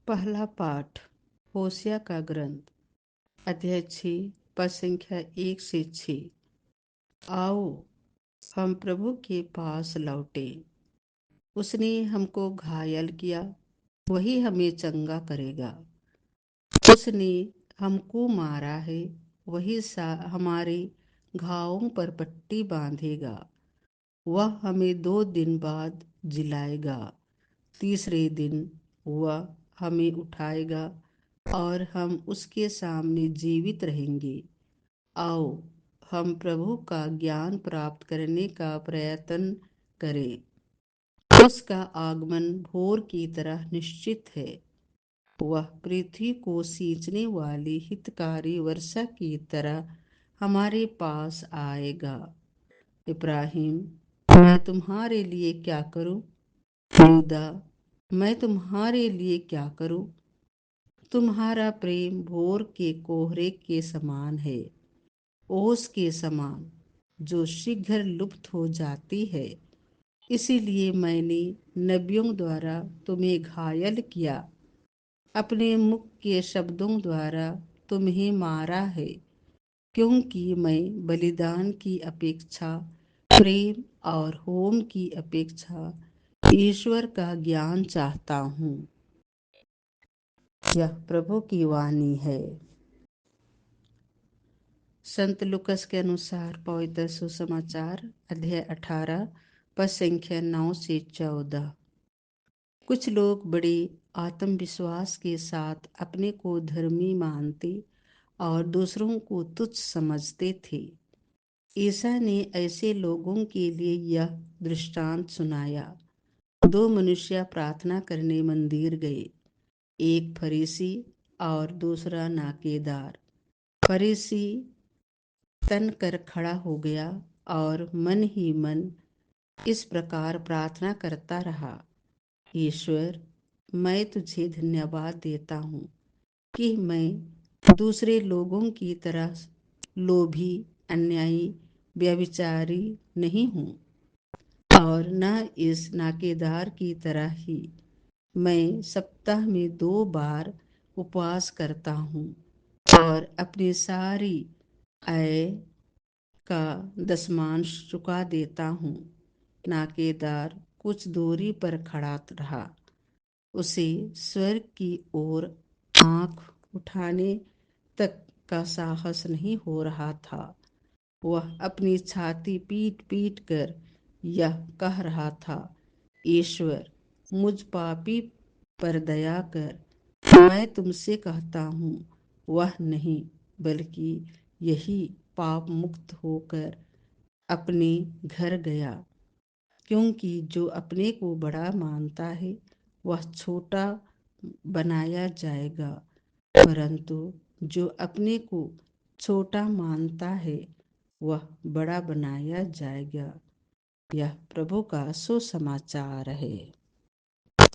पहला पाठ होशिया का ग्रंथ, अध्याय 6, पद संख्या 1 से 6। आओ, हम प्रभु के पास लौटे। उसने हमको घायल किया, वही हमें चंगा करेगा। उसने हमको मारा है, वही हमारे घावों पर पट्टी बांधेगा। वह हमें 2 दिन बाद जिलाएगा। तीसरे दिन वह हमें उठाएगा और हम उसके सामने जीवित रहेंगे। आओ, हम प्रभु का ज्ञान प्राप्त करने का प्रयत्न करें। उसका आगमन भोर की तरह निश्चित है। वह पृथ्वी को सींचने वाली हितकारी वर्षा की तरह हमारे पास आएगा। इब्राहिम, मैं तुम्हारे लिए क्या करूं? यहूदा, मैं तुम्हारे लिए क्या करूं? तुम्हारा प्रेम भोर के कोहरे के समान है, ओस के समान, जो शीघ्र लुप्त हो जाती है। इसीलिए मैंने नबियों द्वारा तुम्हें घायल किया, अपने मुख के शब्दों द्वारा तुम्हें मारा है, क्योंकि मैं बलिदान की अपेक्षा प्रेम और होम की अपेक्षा ईश्वर का ज्ञान चाहता हूँ। यह प्रभु की वाणी है। संत लुकस के अनुसार पवित्र सुसमाचार, अध्याय 18, पद संख्या 9 से 14। कुछ लोग बड़े आत्मविश्वास के साथ अपने को धर्मी मानते और दूसरों को तुच्छ समझते थे। ईसा ने ऐसे लोगों के लिए यह दृष्टांत सुनाया। 2 मनुष्य प्रार्थना करने मंदिर गए, एक फरीसी और दूसरा नाकेदार। फरीसी तन कर खड़ा हो गया और मन ही मन इस प्रकार प्रार्थना करता रहा, ईश्वर, मैं तुझे धन्यवाद देता हूँ कि मैं दूसरे लोगों की तरह लोभी, अन्यायी, व्यभिचारी नहीं हूँ, और न इस नाकेदार की तरह ही मैं सप्ताह में 2 बार उपवास करता हूँ और अपनी सारी आय का दशमांश चुका देता हूँ। नाकेदार कुछ दूरी पर खड़ा रहा। उसे स्वर्ग की ओर आंख उठाने तक का साहस नहीं हो रहा था। वह अपनी छाती पीट पीट कर यह कह रहा था, ईश्वर, मुझ पापी पर दया कर। मैं तुमसे कहता हूँ, वह नहीं बल्कि यही पाप मुक्त होकर अपने घर गया, क्योंकि जो अपने को बड़ा मानता है वह छोटा बनाया जाएगा, परंतु जो अपने को छोटा मानता है वह बड़ा बनाया जाएगा। यह प्रभु का सुसमाचार है।